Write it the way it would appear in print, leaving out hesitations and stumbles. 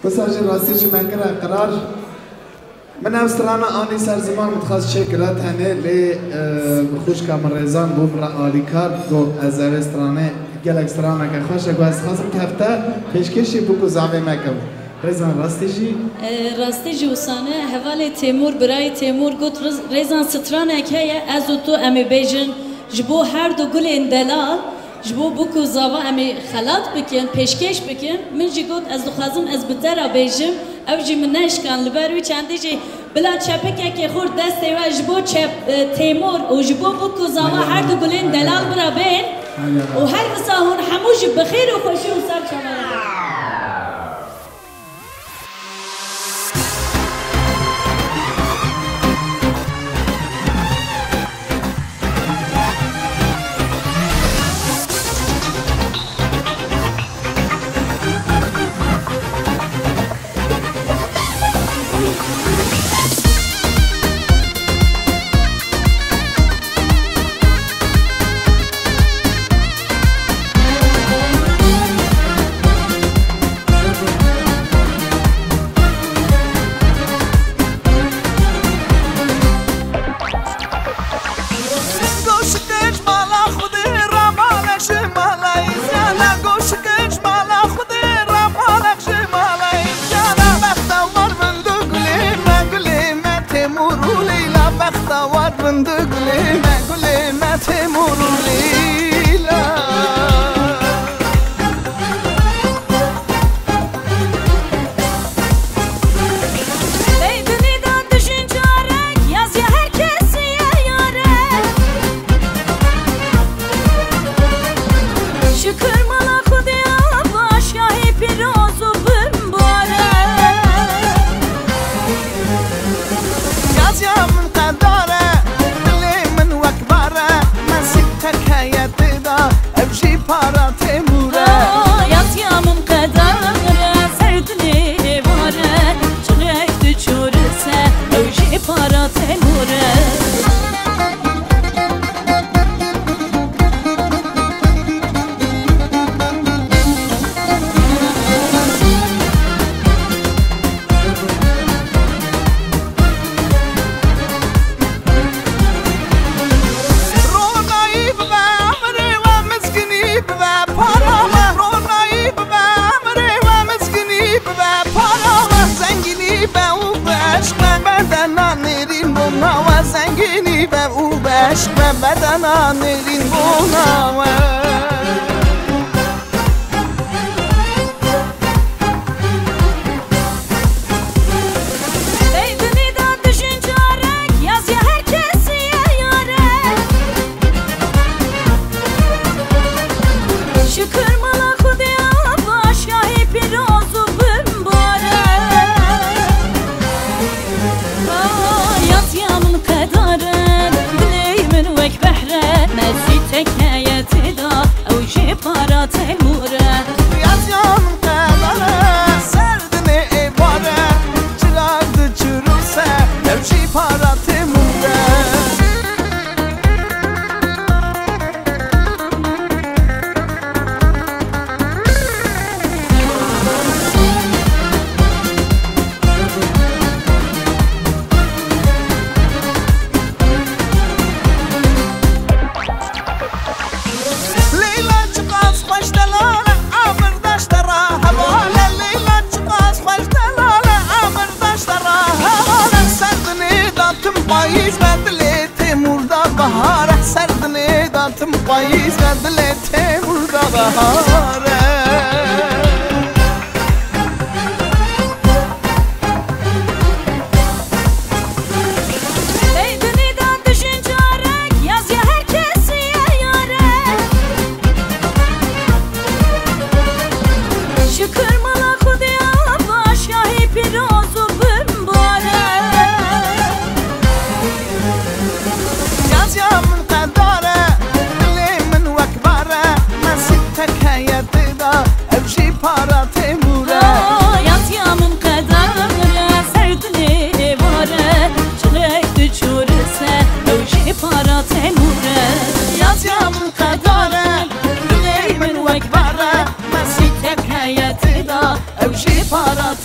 بساجي راسي جي مكرا قرار من أوسترانا آني سر زمان متخصص شكرات هنه لي بخوش كامل ريزان بوبرا آلي كار دو از أوسترانا گلک استرانا که خوشه گوست خواستم که هفته پیشکشی بکو زعبه مکم ريزان راستيجي وصانه حواله تيمور براي تيمور قلت ريزان سترانه كيا ازوتو امي بيجن جبو هر دو گل اندلال جبو بكو زاوا امي خلات بكن پیشکش بكن من جي قلت از دخازم از بترا بيجم او جي من نشكان لبروي چنده جي بلا چپک که خورد دسته و جبو تيمور و جبو بكو زاوا هر دو گل اندلال برا بين وهر مساهون حموش بخير وخوشي وصار شمال para